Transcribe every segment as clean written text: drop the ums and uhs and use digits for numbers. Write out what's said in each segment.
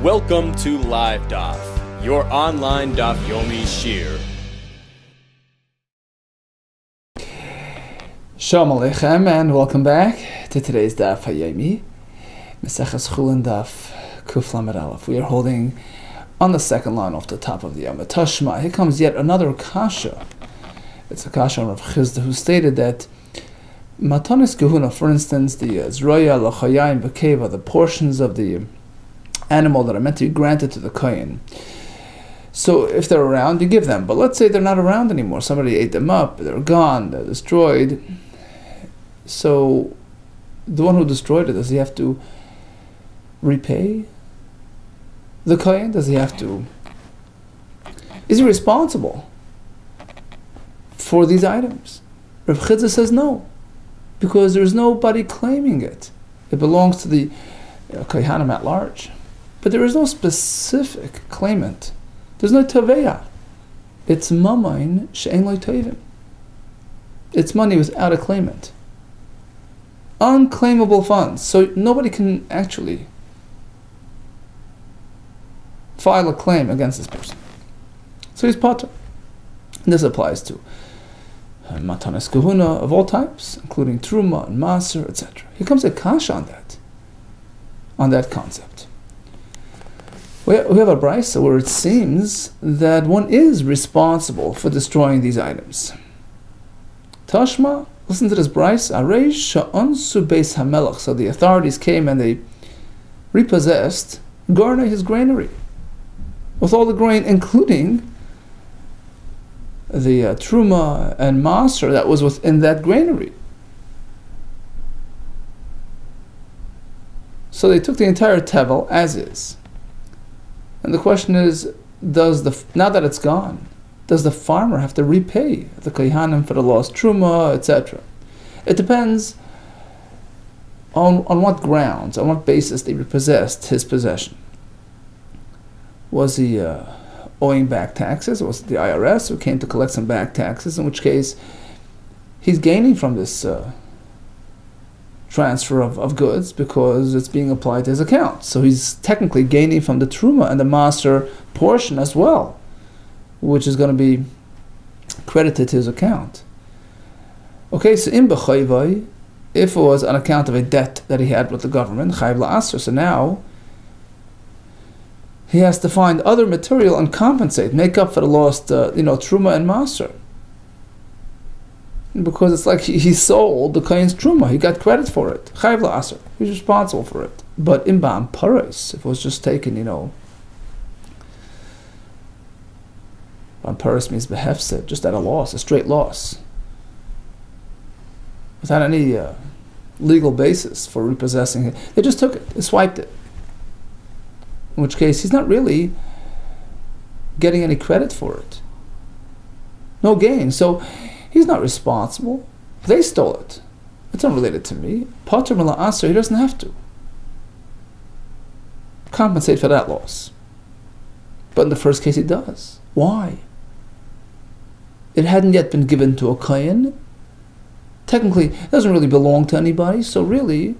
Welcome to LiveDaf, your online Daf Yomi Shir. Shalom Aleichem, and welcome back to today's Daf Hayomi, Maseches CHULLIN Daf Kuf Lamed Aleph. We are holding on the second line off the top of the Yom Tashma. Here comes yet another kasha. It's a kasha on Rav Chizda, who stated that Matanis Gehuna, for instance, the Zroya, L'chayayim, V'keva, the portions of the animal that are meant to be granted to the Kohen. So if they're around, you give them. But let's say they're not around anymore. Somebody ate them up, they're gone, they're destroyed. So the one who destroyed it, does he have to repay the Kohen? Does he have to... Is he responsible for these items? Rav Chizda says no, because there's nobody claiming it. It belongs to the Kohanim at large. But there is no specific claimant. There's no taveya. It's mamain she'en lo tovim. It's money without a claimant. Unclaimable funds. So nobody can actually file a claim against this person. So he's patur. And this applies to matanas kahuna of all types, including truma and maser, etc. Here comes a kasha on that concept. We have a brisa where it seems that one is responsible for destroying these items. Tashma, listen to this brisa. Areish sha'ansu beis hamelach. So the authorities came and they repossessed Garna, his granary, with all the grain, including the truma and maser that was within that granary. So they took the entire tevel as is. And the question is, now that it's gone, does the farmer have to repay the kohanim for the lost truma, etc.? It depends on what grounds, on what basis they repossessed his possession. Was he owing back taxes? Or was it the IRS who came to collect some back taxes? In which case, he's gaining from this transfer of goods because it's being applied to his account. So he's technically gaining from the truma and the master portion as well, which is going to be credited to his account. Okay, so in b'chayvai, if it was on account of a debt that he had with the government, chayv la'aser, so now he has to find other material and compensate, make up for the lost truma and maser. Because it's like he sold the kohen's truma, he got credit for it. Chayv la'aser, he's responsible for it. But in ba'am paris, if it was just taken, ba'am paris means behefset, just at a loss, a straight loss, without any legal basis for repossessing it. They just took it, they swiped it. In which case, he's not really getting any credit for it. No gain. So he's not responsible. They stole it. It's unrelated to me. Patur min la'aser, he doesn't have to compensate for that loss. But in the first case, he does. Why? It hadn't yet been given to a kohen. Technically, it doesn't really belong to anybody, so really,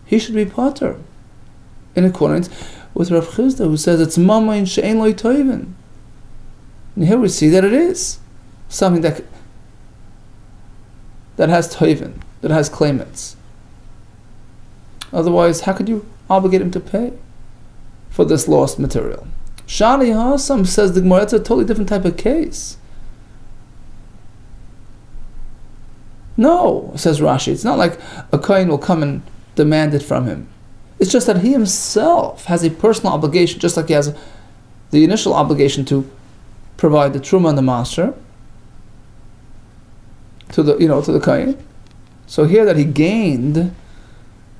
he should be patur, in accordance with Rav Chizda, who says it's mamain she'en lo tovim. And here we see that it is something that has tovim, that has claimants. Otherwise, how could you obligate him to pay for this lost material? Shani Hasam, says the Gemara, it's a totally different type of case. No, says Rashi, it's not like a kohen will come and demand it from him. It's just that he himself has a personal obligation, just like he has the initial obligation to provide the truma and the maser to the kohen. So here that he gained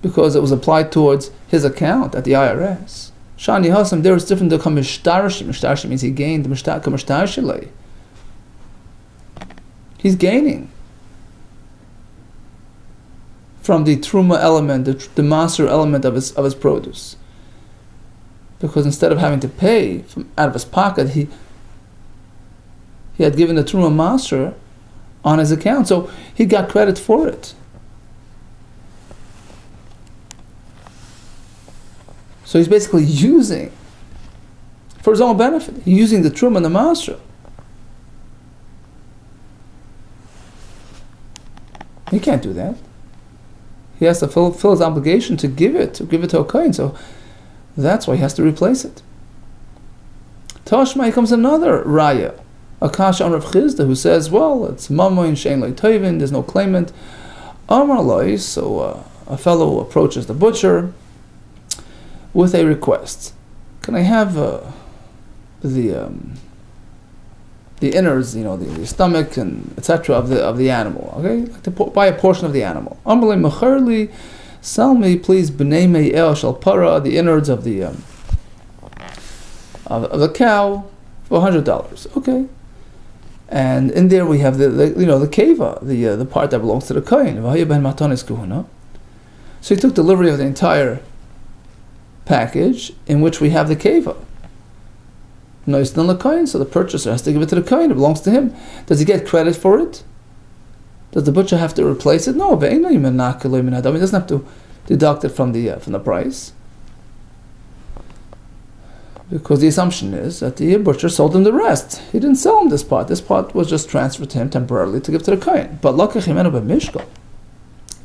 because it was applied towards his account at the IRS. Shani Hasam, there is different to kamishtarshi. Mishtarshi means he gained the kamishtarshi. He's gaining from the truma element, the maser element of his produce. Because instead of having to pay out of his pocket, he had given the truma maser on his account, so he got credit for it. So he's basically using for his own benefit. He's using the Truma and the Masra. He can't do that. He has to fulfill his obligation to give it to a kohen. So that's why he has to replace it. Tashma, here comes another raya, a kasha on Rav Chizda, who says, well, it's mamoin shein loy toivin, there's no claimant. Amar loy, so a fellow approaches the butcher with a request. Can I have the innards, the stomach and etc. of the animal? Okay, like to buy a portion of the animal. Amar loy mecharli, sell me please b'nei me'el shal para, the innards of the cow for $100. Okay, and in there we have the keva, the part that belongs to the kohen. So he took delivery of the entire package, in which we have the keva. No, it's not the kohen, so the purchaser has to give it to the kohen. It belongs to him. Does he get credit for it? Does the butcher have to replace it? No, he doesn't have to deduct it from the price. Because the assumption is that the butcher sold him the rest. He didn't sell him this part. This part was just transferred to him temporarily to give to the kohen. But he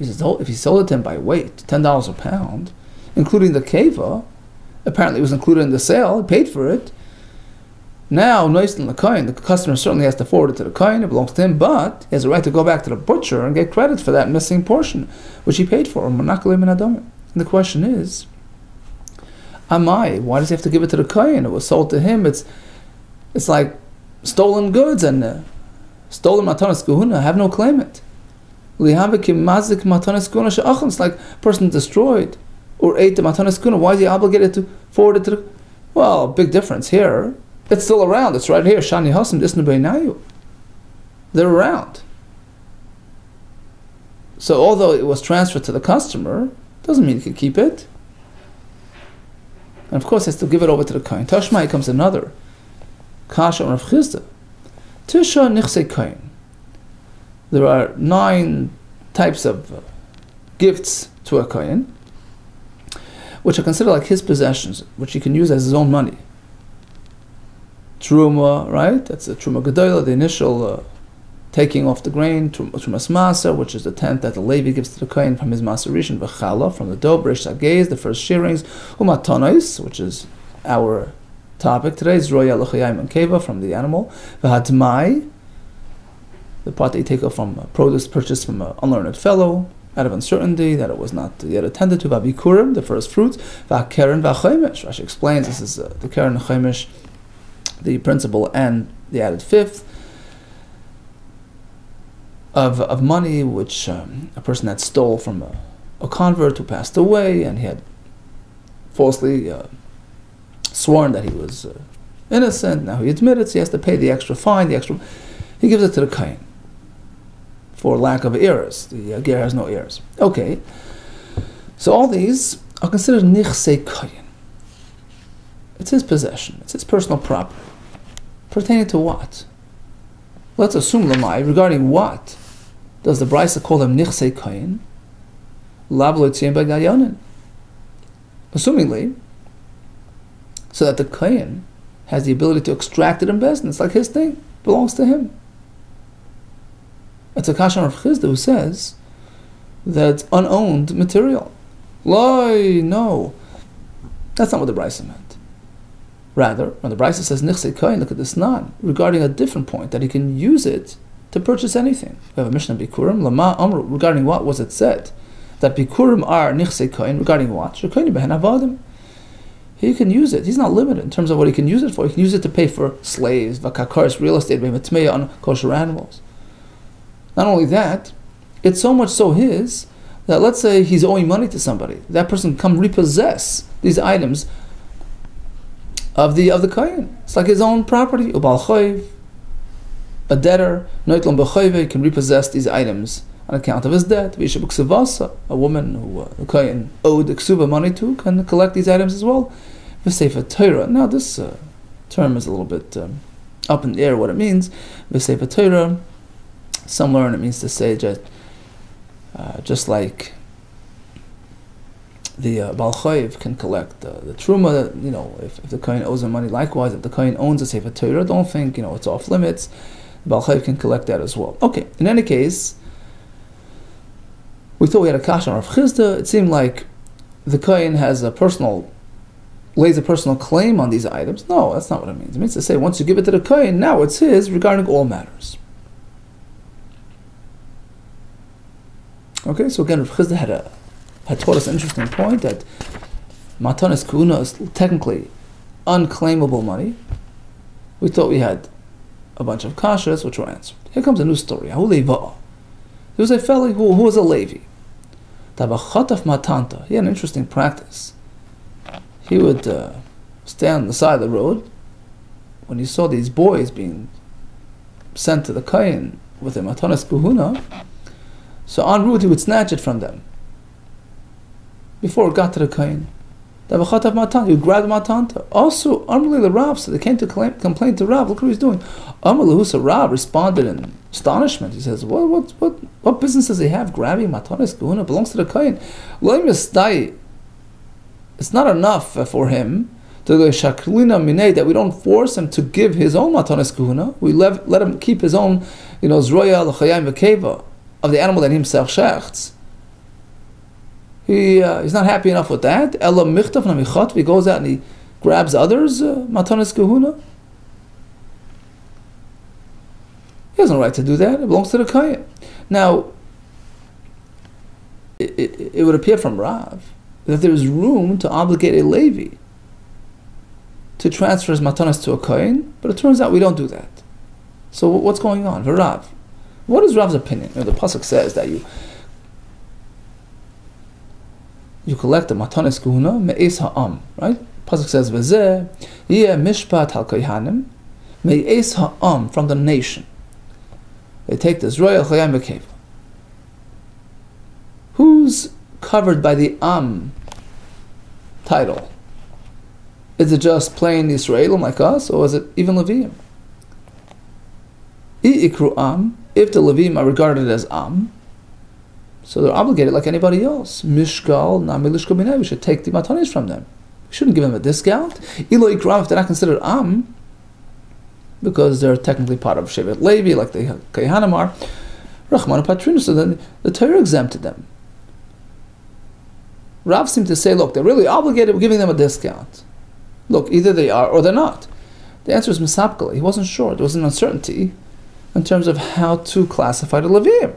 says, if he sold it to him by weight, $10 a pound, including the keva, apparently it was included in the sale, he paid for it. Now, the customer certainly has to forward it to the kohen, it belongs to him, but he has a right to go back to the butcher and get credit for that missing portion, which he paid for. And the question is, why does he have to give it to the kohen? It was sold to him. It's like stolen goods, and stolen matanas kahuna have no claimant. It's like a person destroyed or ate the matanas kahuna. Why is he obligated to forward it to the... Well, big difference here. It's still around. It's right here. Shani hasim disnu beinayu. They're around. So although it was transferred to the customer, doesn't mean he can keep it. And of course, he has to give it over to the kohen. Tashma, here comes another kasha on Rav Chizda. Tisha nichse kohen. There are 9 types of gifts to a kohen, which are considered like his possessions, which he can use as his own money. Truma, right? That's the Truma Gedola, the initial taking off the grain. Trumas Maser, which is the tenth that the Levi gives to the kohen from his Maser Rishon. V'chala, from the dough. B'rish Sagez, the first shearings. Umatonos, which is our topic today. Zroya L'chayim and Keva, from the animal. V'hatmai, the part that you take off from produce purchased from an unlearned fellow, out of uncertainty that it was not yet attended to. V'abikurim, the first fruits. V'akeren v'achaymish. Rashi explains this is the keren and chaymish, the principal and the added fifth of money, which a person had stole from a convert who passed away, and he had falsely sworn that he was innocent. Now he admitted, so he has to pay the extra fine. He gives it to the kohen for lack of heirs. The ger has no heirs. Okay, so all these are considered nichse kohen. It's his possession. It's his personal property. Pertaining to what? Let's assume lamai, regarding what does the Brisa call them nichse kohen? Assumingly, so that the kohen has the ability to extract it in business. It's like his thing, it belongs to him. It's a kasha of Chizda who says that it's unowned material. No, that's not what the Brisa meant. Rather, when the Brisa says nichse kohen, look at this nan, regarding a different point, that he can use it to purchase anything. We have a Mishnah Bikurim, Lama Amru, regarding what was it said? That Bikurim are nichse kohen, regarding what? Shekohen behen avadim. He can use it. He's not limited in terms of what he can use it for. He can use it to pay for slaves, vakakaris, real estate, behematmeya, on kosher animals. Not only that, it's so much so his, that let's say he's owing money to somebody. That person can come repossess these items of the kohen. It's like his own property. Ubal choiv, a debtor, noitlon b'choive, can repossess these items on account of his debt. V'yishabuk sevasa, a woman who the kohen owed ksuba money to, can collect these items as well. V'sefer Torah. Now this term is a little bit up in the air what it means. V'sefer Torah, some learn it means to say just like Baal Chayiv can collect the Truma, if the Kohen owes him money. Likewise, if the Kohen owns a Sefer Torah, don't think, it's off limits. The Baal Chayiv can collect that as well. Okay, in any case, we thought we had a kasha on Rav Chisda. It seemed like the Kohen lays a personal claim on these items. No, that's not what it means. It means to say, once you give it to the Kohen, now it's his regarding all matters. Okay, so again, Rav Chisda had taught us an interesting point that Matanis Kuna is technically unclaimable money. We thought we had a bunch of kashas which were answered. Here comes a new story. There was a fellow who was a Levi. He had an interesting practice. He would stand on the side of the road when he saw these boys being sent to the Kohen with a Matanis Kuhuna. So en route he would snatch it from them before it got to the Kohen. He would grab the matanta. Also, Amalei the Rav, so they came to complain to Rav. Look what he's doing. Amalei Husa Rav responded in astonishment. He says, what business does he have grabbing matanis kuhuna? It belongs to the Kohen. It's not enough for him to go shaklina minei, that we don't force him to give his own matanis kuhuna. We let him keep his own, zroya l'chayim v'keva of the animal that he himself shechts. He's not happy enough with that. Ella michtav namichat. He goes out and he grabs others matanis kuhuna. He has no right to do that. It belongs to the Kohen. Now, it would appear from Rav that there is room to obligate a Levi to transfer his matanis to a Kohen, but it turns out we don't do that. So what's going on? Rav, what is Rav's opinion? The pasuk says that you collect the matanis kuhuna me'es ha'am, right? Pasuk says v'zeh yeh mishpat hal kohanim me'es ha'am, from the nation. They take this royal chayim v'keva. Who's covered by the Am title? Is it just plain Yisraelim like us, or is it even Leviim? Ikru Am, if the Leviim are regarded as Am, so they're obligated like anybody else. Mishgal, Namilishko Binay, we should take the matanis from them. We shouldn't give them a discount. Ilo Ikru Am, if they're not considered Am, because they're technically part of Shevet Levi, like the Kehanim are, Rachman and Patrinu, so then the Torah exempted them. Rav seemed to say, look, they're really obligated, we're giving them a discount. Look, either they are or they're not. The answer is misapkala. He wasn't sure. There was an uncertainty in terms of how to classify the Leviim.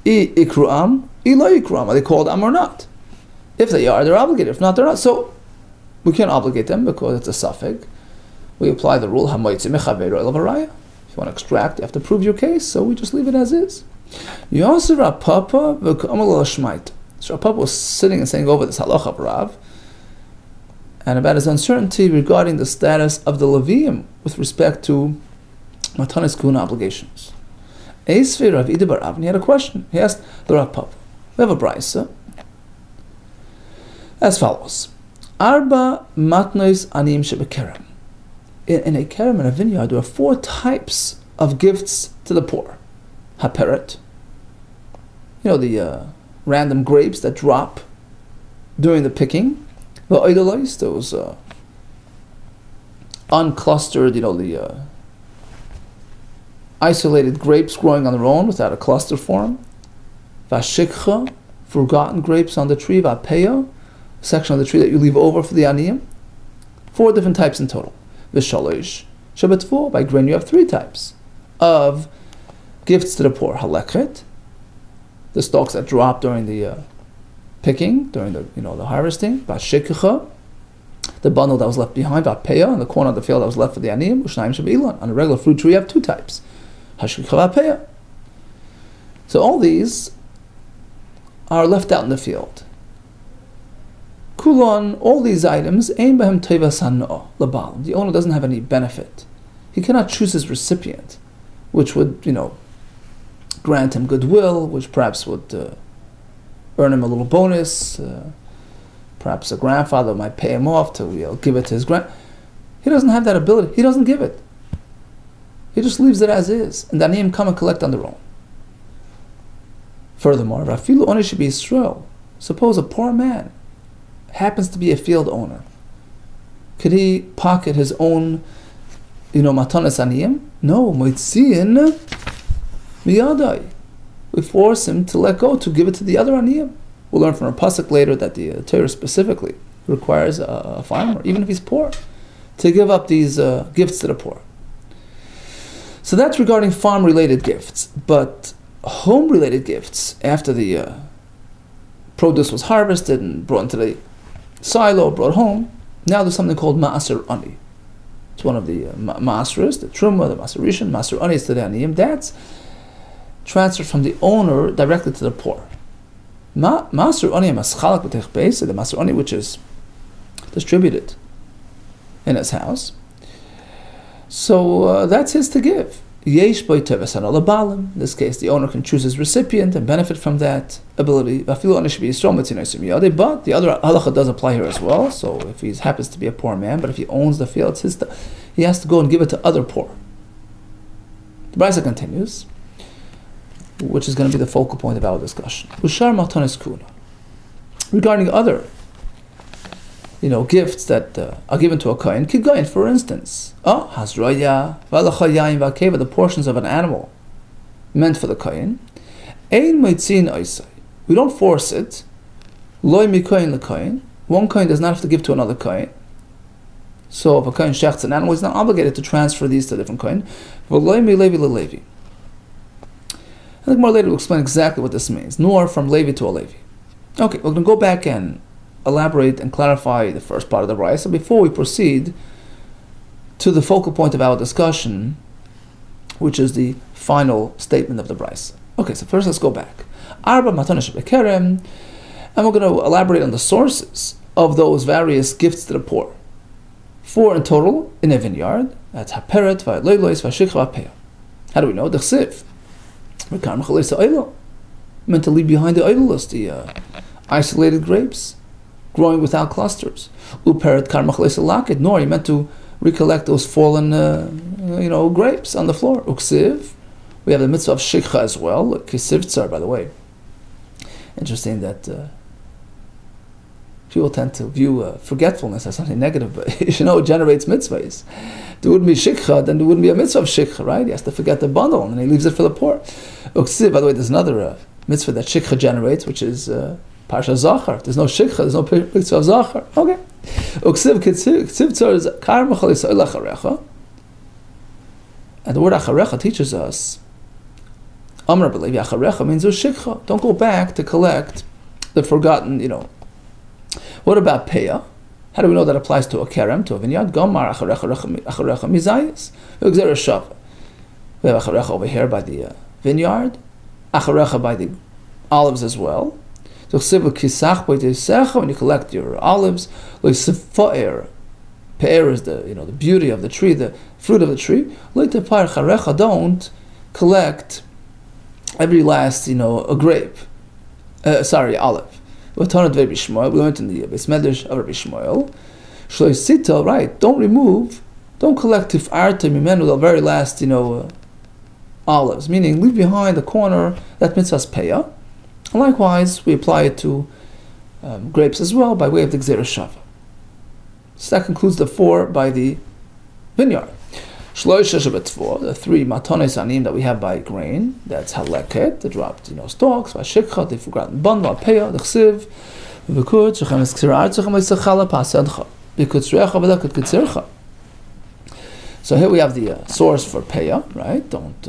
Ikru'am, ila ikru'am. Are they called Am or not? If they are, they're obligated. If not, they're not. So, we can't obligate them because it's a suffix. We apply the rule, hamoitzi mechaveiro el varaya. If you want to extract, you have to prove your case, so we just leave it as is. Yosef Rapapa v'kamal shmait. So Rav Papa was sitting and saying over this halacha of Rav, and about his uncertainty regarding the status of the Leviim with respect to matanis kuhuna obligations. Eisvei Rav Ida bar Avni had a question. He asked the Rav Papa, we have a brisa as follows: Arba matnois anim shebekerem. In a kerem, in a vineyard, there are 4 types of gifts to the poor. Haperet, the random grapes that drop during the picking. The oidelois, those unclustered, the isolated grapes growing on their own without a cluster form. Vashikcha, forgotten grapes on the tree. Vapeya, section of the tree that you leave over for the aniyim. 4 different types in total. Vishalosh, shabatvu, by grain you have 3 types of gifts to the poor. Halekhet, the stalks that drop during the picking, during the harvesting. Vashikcha, the bundle that was left behind. Vapeya, in the corner of the field that was left for the aniyim. Ushnayim shabilan, on a regular fruit tree you have 2 types. Hashikcha vapeya. So all these are left out in the field. Kulon, all these items, aim bahem teva sanno labal. The owner doesn't have any benefit. He cannot choose his recipient, which would, grant him goodwill, which perhaps would earn him a little bonus. Perhaps a grandfather might pay him off to give it to his He doesn't have that ability. He doesn't give it. He just leaves it as is, and the aniyim come and collect on their own. Furthermore, Rafilu Oni should be Israel. Suppose a poor man happens to be a field owner, could he pocket his own, matanas aniyim? No, moitziin miyadai. We force him to let go, to give it to the other aniyim. We'll learn from a pasuk later that the Torah specifically requires a farmer, even if he's poor, to give up these gifts to the poor. So that's regarding farm-related gifts. But home-related gifts, after the produce was harvested and brought into the silo, brought home, now there's something called ma'aser ani. It's one of the ma'asers, the truma, the ma'aserishan, ma'aser ani is to the aniyim. That's transferred from the owner directly to the poor. Ma'aser ani maschalak b'tech beis, the ma'aser ani which is distributed in his house. So that's his to give. Yesh boy teves hanol balim. In this case, the owner can choose his recipient and benefit from that ability. But the other halacha does apply here as well. So if he happens to be a poor man, but if he owns the field, it's his, he has to go and give it to other poor. The Brisa continues, which is going to be the focal point of our discussion. Ushar matanis kuna. Regarding other gifts that are given to a kohen, kigayin, for instance, hazroya, v'alachayayim v'akeva, the portions of an animal meant for the kohen. Ein meitzin oisai. We don't force it. Loy mikoyin lekoyin. One kohen does not have to give to another kohen. So if a kohen shechts an animal, he's not obligated to transfer these to a different kohen. V'loy milevi lelevi. I think more later we'll explain exactly what this means. Nor from Levi to a Levi. Okay, we're going to go back and elaborate and clarify the first part of the Brisa before we proceed to the focal point of our discussion, which is the final statement of the Brisa. Okay, so first let's go back. Arba matana shebekerem, and we're going to elaborate on the sources of those various gifts to the poor. 4 in total in a vineyard. That's haperet, va'loilois, va'shikha, va'peah. How do we know? The chsiv. Meant to leave behind the idolist, the isolated grapes, growing without clusters. Uperet karmachles lakit, nor he meant to recollect those fallen, grapes on the floor. Uksiv, we have the mitzvah of shikha as well. Kisiv tsar, by the way. Interesting that people tend to view forgetfulness as something negative, but it generates mitzvahs. There wouldn't be shikha, then there wouldn't be a mitzvah of shikha, right? He has to forget the bundle, and he leaves it for the poor. Uksiv, by the way, there's another mitzvah that shikha generates, which is Parsha Zachar. If there's no shikha, there's no mitzvah of Zachar. Okay. Uksiv kisiv tzar is kar machalis oil acharecha. And the word acharecha teaches us, Amar b'levi acharecha means there's shikha. Don't go back to collect the forgotten, What about peah? How do we know that applies to a kerem, to a vineyard? Gomar acharecha mizayis. We have acharecha over here by the vineyard, acharecha by the olives as well. So when you collect your olives, pe'er is the beauty of the tree, the fruit of the tree. Don't collect every last a grape, olive. We learned in the Beis Medrash of Rabbi Shmuel. Right? Don't collect tif'arta mimenu, the very last olives. Meaning, leave behind the corner that mitzvah's peah. And likewise, we apply it to grapes as well by way of the Gzera Shava. So that concludes the 4 by the vineyard. The 3 matones anim that we have by grain, that's haleket, the dropped stalks, by shikha, the forgotten bundle, peah, the chsiv, v'kud, shechem es ksir artzechem esachala pasadcha, v'kud srecha v'lekut kitzircha. So here we have the source for peah, right? Don't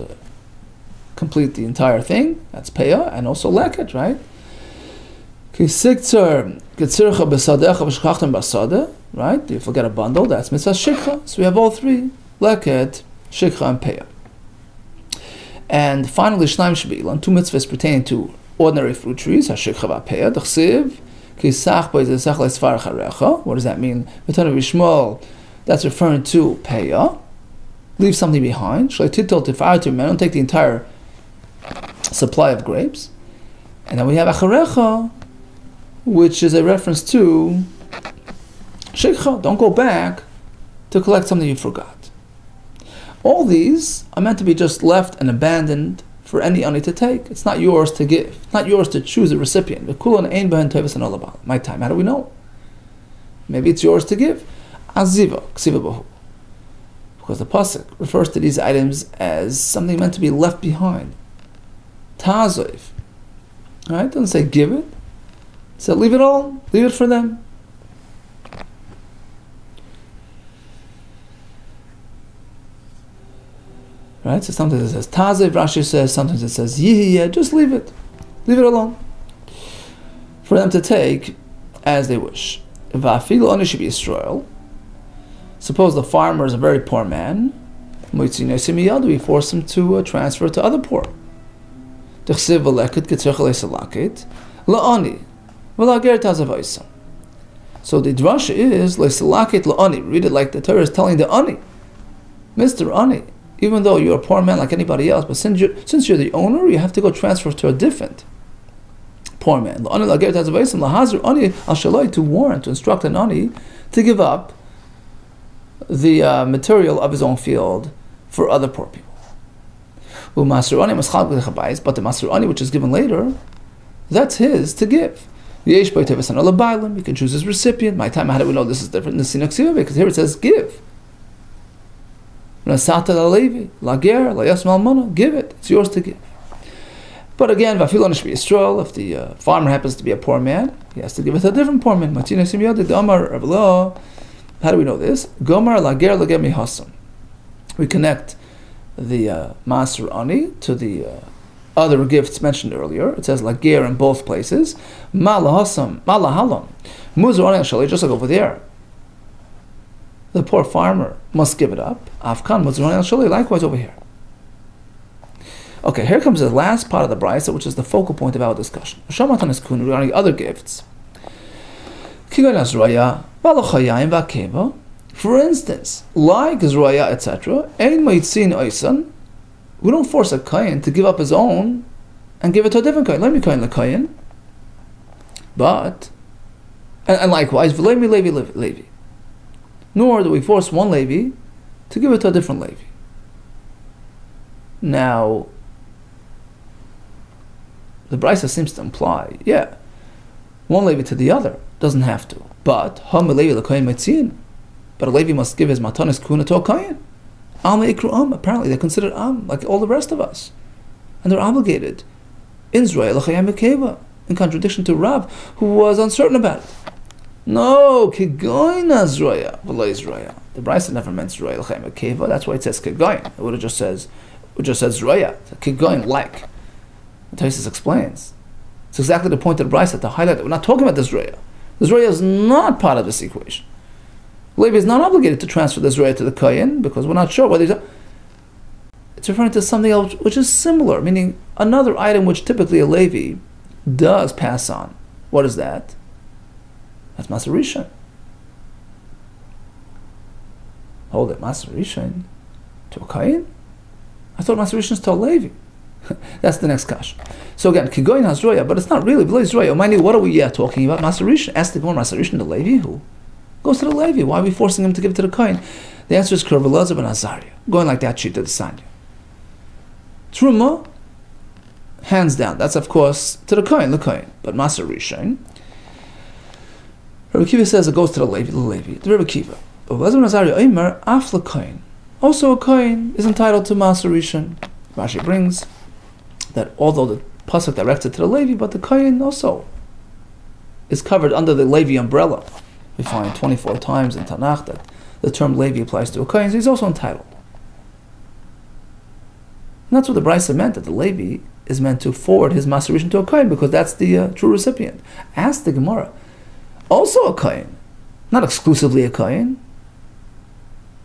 complete the entire thing, that's peah, and also leket, right? Right? You forget a bundle, that's mitzvah shikha. So we have all 3, leket, shikha, and peah. And finally, shnaim shbilan, 2 mitzvahs pertaining to ordinary fruit trees, hashikha v'peah, d'chsiv, kisach b'zesach le'svar charecha. What does that mean? V'tanu v'shmol, that's referring to peah. Leave something behind. Shleititol tif'artu, don't take the entire supply of grapes. And then we have acharecha, which is a reference to shikha. Don't go back to collect something you forgot. All these are meant to be just left and abandoned for any ani to take. It's not yours to give. It's not yours to choose a recipient. My time. How do we know? Maybe it's yours to give. Aziva, ksiva bahu. Because the pasuk refers to these items as something meant to be left behind. Ta'aziv. Right? It doesn't say give it. It said leave it all. Leave it for them. Right? So sometimes it says Taziv, Rashi says, sometimes it says Yihiyah, just leave it. Leave it alone. For them to take as they wish. Va'afilu ani should be Israel. Suppose the farmer is a very poor man. We force him to transfer to other poor. So the drasha is leisalakit la'ani. Read it like the Torah is telling the ani, Mr. Ani, even though you're a poor man like anybody else, but since you're the owner, you have to go transfer to a different poor man. To warn, to instruct an ani to give up the material of his own field for other poor people. But the Masrani, which is given later, that's his to give. You can choose his recipient. My time, how do we know this is different than the Sinuk? Because here it says give. Give it. It's yours to give. But again, if the farmer happens to be a poor man, he has to give it to a different poor man. How do we know this? We connect the Maser Ani to the other gifts mentioned earlier. It says Lager in both places. Malahalam. Muzar Ani Shali, just like over there. The poor farmer must give it up. Afkan Muzar Ani Shali, likewise over here. Okay, here comes the last part of the brisa, which is the focal point of our discussion. Shamatan is kun regarding other gifts. For instance, like Zraya, etc., we don't force a kohen to give up his own and give it to a different kohen. Let me kohen the kohen. But, and likewise, Levi. Nor do we force one Levi to give it to a different Levi. Now, the brisa seems to imply, one Levi to the other, doesn't have to. But, but a Levi must give his matanis kuna to a kohen. Apparently they're considered like all the rest of us. And they're obligated. In contradiction to Rav, who was uncertain about it. No, kigoyin Zraya, v'lo Zraya. The brisa never meant Zraya l'chayim akeva. That's why it says kigoyin. It would have just said Zraya. Kigoyin like. The Taisus explains. It's exactly the point of the brisa to highlight that we're not talking about the Zraya. The Zraya is not part of this equation. Levi is not obligated to transfer the Zraya to the kohen because we're not sure whether he's. It's referring to something else which is similar, meaning another item which typically a Levi does pass on. What is that? That's Maser Rishon. Hold it, Maser Rishon to a kohen? I thought Maser Rishon is to a Levi. That's the next kash. So again, Kigoyin has Zraya, but it's not really below Zraya. What are we talking about? Maser Rishon. Ask the Gemara, Maser Rishon to Levi? Who? Goes to the Levi. Why are we forcing him to give it to the kohen? The answer is Kurv Elazar ben Azariah. Going like that, Shita the Sanya. Truma, hands down. That's of course to the kohen. But Maser Rishon, Rabbi Kiva says it goes to the Levi. The Rabbi Kiva. Elazar ben Azariah Omer af kohen. Also a kohen is entitled to Maser Rishon. Rashi brings that although the pasuk directs it to the Levi, but the kohen also is covered under the Levi umbrella. We find 24 times in Tanakh that the term Levi applies to a kohen, so he's also entitled. And that's what the brisa meant, that the Levi is meant to forward his Maser Rishon to a kohen, because that's the true recipient. Ask the Gemara. Also a kohen, not exclusively a kohen.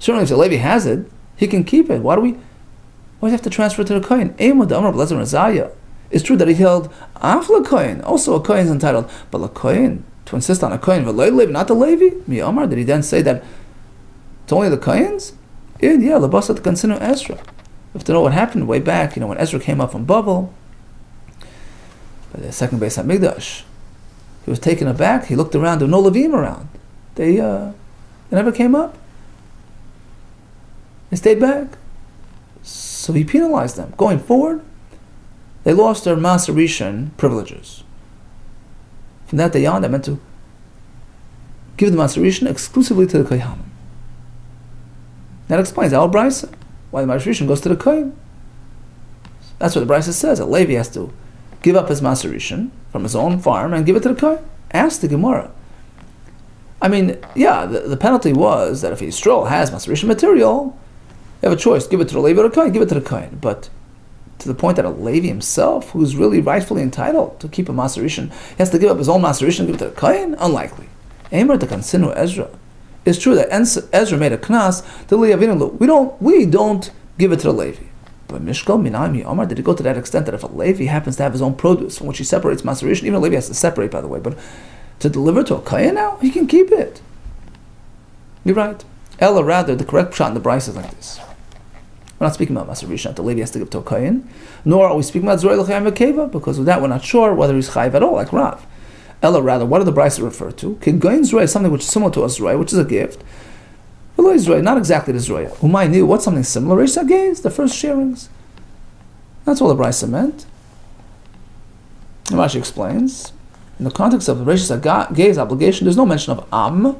Certainly if the Levi has it, he can keep it. Why do we have to transfer it to the kohen? It's true that he held Afla kohen, also a kohen is entitled, but a kohen, to insist on a kohen, not the Levi? Miyamar, did he then say that it's only the kohens? Labasat Kansinu Ezra. We have to know what happened way back, when Ezra came up from Babel, by the second Beis HaMikdash. He was taken aback, he looked around, there were no Levim around. They never came up. They stayed back. So he penalized them. Going forward, they lost their Maser Rishon privileges. From that day on, they meant to give the Masarishan exclusively to the Kohanim. That explains our Brisa, why the Masarishan goes to the Kohen. That's what the Brisa says. A Levi has to give up his Masarishan from his own farm and give it to the Kohen. Ask the Gemara. I mean, yeah, the penalty was that if a Yisrael has Masarishan material, you have a choice, give it to the Levi or the Kohen, give it to the Kohen. But to the point that a Levi himself, who's really rightfully entitled to keep a Masarishan, he has to give up his own Masarishan and give it to the Kohen? Unlikely. Eimer de Kansinu Ezra. It's true that Ezra made a knas to Le'avinu. We don't give it to the Levi. But Mishkal Minami Omar, did it go to that extent that if a Levi happens to have his own produce from which he separates Masarishan, even a Levi has to separate, by the way, but to deliver to a Kohen now, he can keep it. You're right. Ella, rather, the correct shot in the Bryce is like this. We're not speaking about Masarishan that the Levi has to give to a Kohen, nor are we speaking about Zroy L'Chayim V'Keva, because with that we're not sure whether he's Chayiv at all, like Rav. Ella, rather, what do the Bryce refer to? Kigoyin Zroy is something which is similar to a Zroy, which is a gift. V'lo Zroy, not exactly the Zroy. Umay knew what's something similar? Reish Hageiz, the first sharings. That's all the Bryce meant. And Rashi explains, in the context of the Reish Hageiz obligation, there's no mention of Am,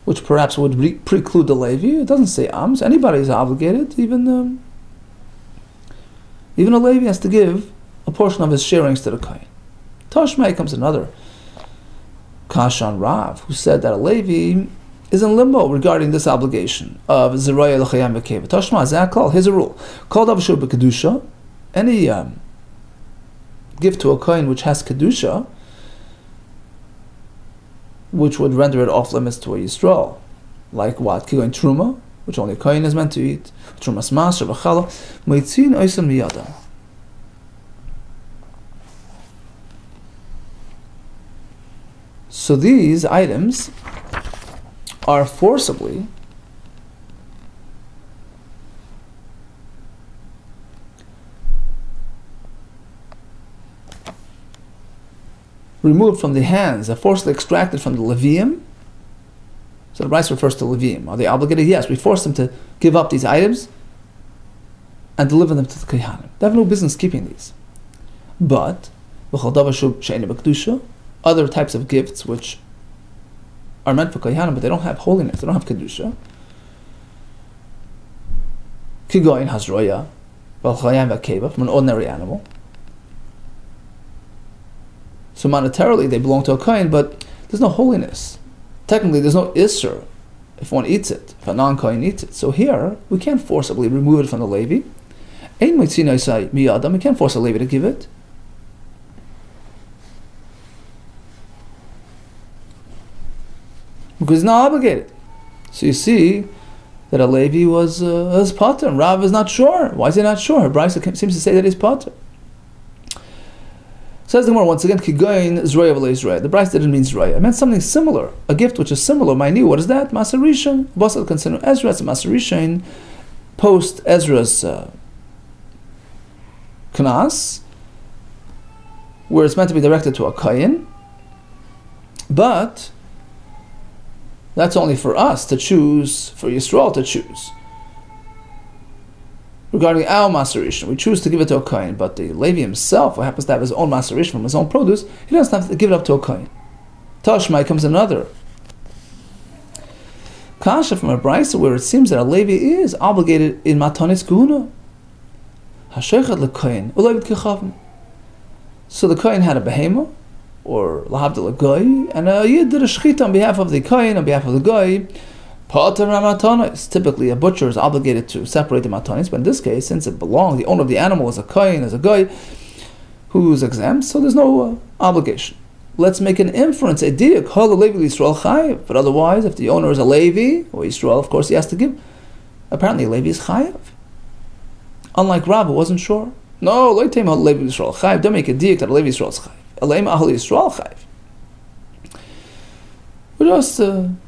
which perhaps would preclude the Levi. It doesn't say Am, so anybody is obligated. Even a Levi has to give a portion of his sharings to the Kohen. Tashmai comes another Kashan Rav, who said that a Levi is in limbo regarding this obligation of Zeraya L'Chayam V'Keva. Tashma Zakal, here's a rule. Called Avashur B'Kedusha, any gift to a Kohen which has Kedusha, which would render it off limits to a Yisrael. Like what? Kigoin Truma, which only a Kohen is meant to eat. Trumas Mas, Shavachala, Moitzin Oisam Miyada. So these items are forcibly removed from the hands, are forcibly extracted from the Levium. So the Bryce refers to Levium. Are they obligated? Yes, we force them to give up these items and deliver them to the Kohanim. They have no business keeping these. But other types of gifts which are meant for Kohanim, but they don't have holiness, they don't have Kedusha. Kigoin Hazroya, Valchayam Vakeva, from an ordinary animal. So monetarily they belong to a Kohen, but there's no holiness. Technically there's no Isser if one eats it, if a non-Kohen eats it. So here, we can't forcibly remove it from the Levi. We can't force a Levi to give it. Because he's not obligated. So you see that a Levi was potter, and Rav is not sure. Why is he not sure? Her Brisa seems to say that he's potter. Says the Gemara once again, Kigoyin Zroya v'le Zroya. The Brisa didn't mean Zroya. It meant something similar. A gift which is similar. Ma'ini, what is that? Masarishan. Basal consider Ezra as a Masarishan post Ezra's Knas, where it's meant to be directed to a Kohen. But that's only for us to choose, for Yisrael to choose. Regarding our Masarishan, we choose to give it to a Kohen, but the Levi himself, who happens to have his own Masarishan from his own produce, he doesn't have to give it up to a Kohen. Tashmai comes another Kasha from a Brisa where it seems that a Levi is obligated in Matanis Guna. Hashechat leKohen, Ulayvit Kechavim. So the Kohen had a behema, or lahavdil a goy, and a yid did a shechita on behalf of the Kohen, on behalf of the goy. Pater matanis. Typically, a butcher is obligated to separate the matanis, but in this case, since it belonged, the owner of the animal is a Kohen, is a goy, who's exempt, so there's no obligation. Let's make an inference, a diak, hal Levi Yisrael chayiv. But otherwise, if the owner is a Levi, or Yisrael, of course, he has to give. Apparently, a Levi is chayiv. Unlike Rav, who wasn't sure. No, lo yiteim hal Levi Yisrael chayiv. Don't make a diak that a Levi Yisrael is chayiv. Aleim ahal Yisrael chayiv. We just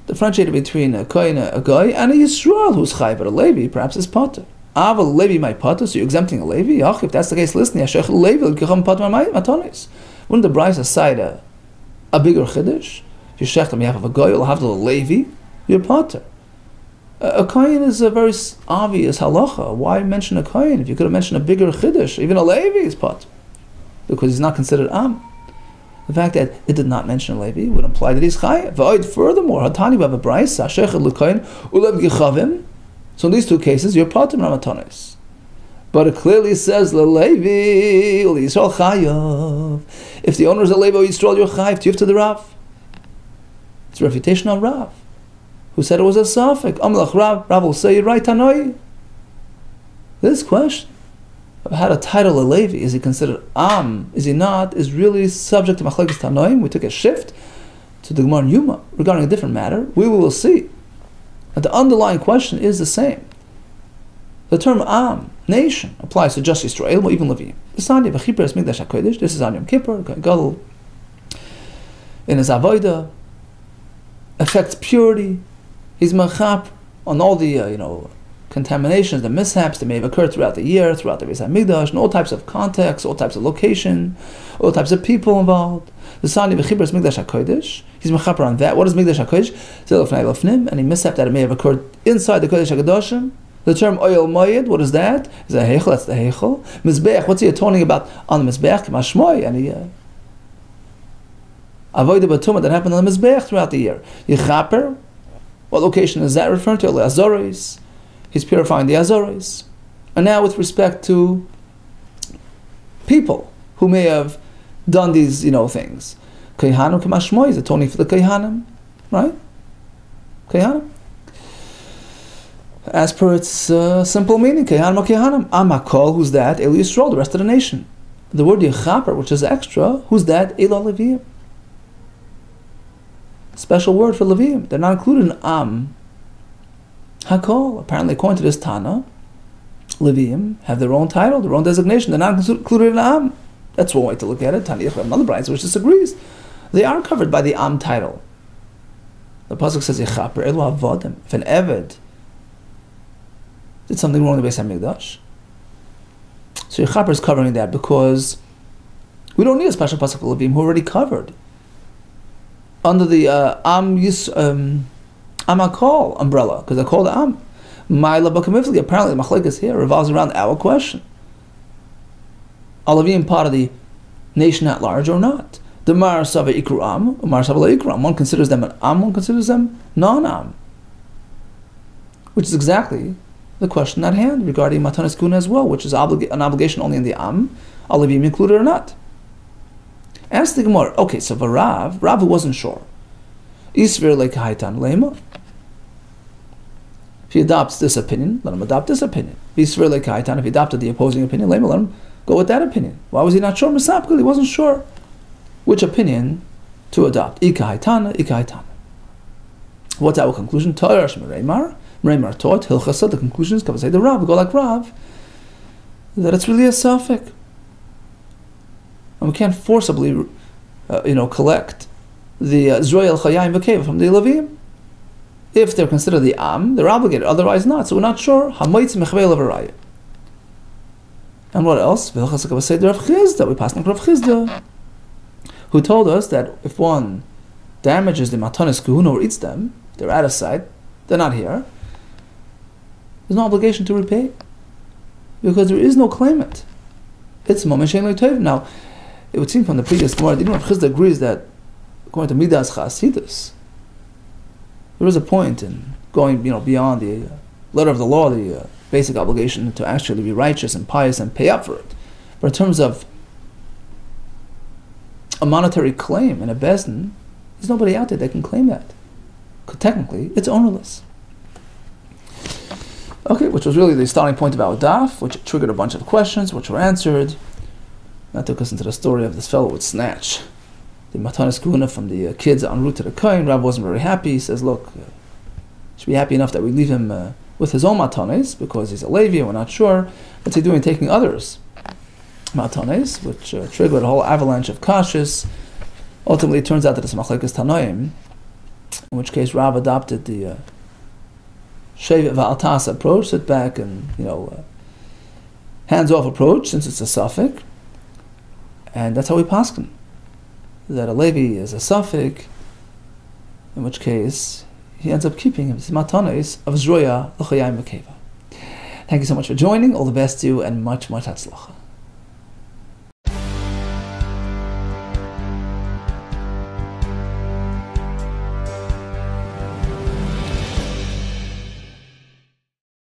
differentiated between a Kohen, a guy, and a Yisrael who's chayiv, but a Levi perhaps is potter. Aval Levi my potter, so you're exempting a Levi? Ach, if that's the case, listen, Yashech Levi l'kecham potter matanis. Wouldn't the Brisa cite a bigger chiddush? If you shech on behalf of a guy, you'll have the Levi, you're potter. A Kohen is a very obvious halacha. Why mention a Kohen if you could have mentioned a bigger chiddush? Even a Levi is potter, because he's not considered am. The fact that it did not mention a Levi would imply that he's chayav. Furthermore, Hatani we have a brayso shechad l'kohen ulev gichavim. So in these two cases, you're patim ramatonis. But it clearly says leLevi u'Yisrael chayav. If the owner is a Levi or Yisrael, you're chayav to give to the Rav. It's a refutation on Rav, who said it was a suffix. Amlach Rav will say, you're right, Tanoi. This question of how to title a Levi, is he considered Am, is he not, is really subject to Machlekes Tanoim. We took a shift to the Gemara Yuma regarding a different matter. We will see that the underlying question is the same. The term Am, nation, applies to just Yisrael or even Levi. This is on Yom Kippur, Gadol, in his Avodah, affects purity. He's machap on all the contaminations, the mishaps that may have occurred throughout the year, throughout the Beis Hamikdash, and all types of contexts, all types of location, all types of people involved. The Sani v'chibur is Mikdash HaKodesh. He's mechaper on that. What is Mikdash HaKodesh? Any mishap that may have occurred inside the Kodesh HaKadoshim. The term Oyel Moyed, what is that? Is a Heichel, that's the Heichel. Mizbeach, what's he atoning about on the Mizbeach? Mashmoy, and he avoid the Batuma that happened on the Mizbeach throughout the year. Yechaper, what location is that referring to? The Azores. He's purifying the Azores. And now with respect to people who may have done these, things. Keihanim Kamashmoy is atoning for the Keihanim, right? Keihanim. As per its simple meaning, Keihanim Keihanim. Amakol, who's that? Elu Yisrael, the rest of the nation. The word Yechaper, which is extra, who's that? Elu Leviyim. Special word for Leviyim. They're not included in Am. Hakol. Apparently, according to this Tana, Leviyim have their own title, their own designation. They're not included in Am. That's one way to look at it. Tani Yechlev, another brayso which disagrees. They are covered by the Am title. The pasuk says Yechaper Elu Avodim. If an Eved did something wrong in the Beis Hamikdash, so Yechaper is covering that because we don't need a special pasuk for Leviyim who are already covered under the Amakol umbrella, because they're called Am. Ma'ila Bakamifli, apparently the Machlekes here revolves around our question. Are Leviyim part of the nation at large or not? The Mar Sava Ikru Am, Mar Sava La Ikru Am. One considers them an Am, one considers them non-Am. Which is exactly the question at hand regarding Matanis Kuna as well, which is an obligation only in the Am. Are Leviyim included or not? Ask the Gemara, okay, so for Rav who wasn't sure, Isver lekahaitan lema. If he adopts this opinion, let him adopt this opinion. Isver lekahaitan, if he adopted the opposing opinion, lema, let him go with that opinion. Why was he not sure? Because he wasn't sure which opinion to adopt. Ikahaitana. What's our conclusion? Torash Mereimar taught, Hilchasa, the conclusion is, say the Rav, go like Rav, that it's really a suffix. And we can't forcibly, collect the Zroyal Chayayim V'Keva from the Levim. If they're considered the Am, they're obligated, otherwise not. So we're not sure. Hamoitz Mechvei Levaraya. And what else? V'Chasakav Seder Rav Chizda. We passed on Rav Chizda, who told us that if one damages the Matanis Kahuna or eats them, they're out of sight, they're not here, there's no obligation to repay, because there is no claimant. It's Momen Shein Le'Tov. Now, it would seem from the previous Gemara, even Rav Chizda agrees that, according to Midas Chasidus, there is a point in going, beyond the letter of the law, the basic obligation to actually be righteous and pious and pay up for it. But in terms of a monetary claim in a bezdin, there's nobody out there that can claim that. Technically, it's ownerless. Okay, which was really the starting point of our daf, which triggered a bunch of questions, which were answered. That took us into the story of this fellow with snatch the Matanis Kahuna from the kids en route to the Kohen. Rav wasn't very happy. He says, look, should be happy enough that we leave him with his own Matanis, because he's a Levi and we're not sure. What's he doing taking others' Matanis, which triggered a whole avalanche of kashas. Ultimately, it turns out that it's Machlekes Tanoim, in which case Rav adopted the Shevet V'Altas approach, sit back and, hands-off approach, since it's a suffix. And that's how we paskin, that a Levi is a suffix, in which case he ends up keeping his matanos of Zroya L'Chayayim V'Keva. Thank you so much for joining. All the best to you, and much, much hatzlacha.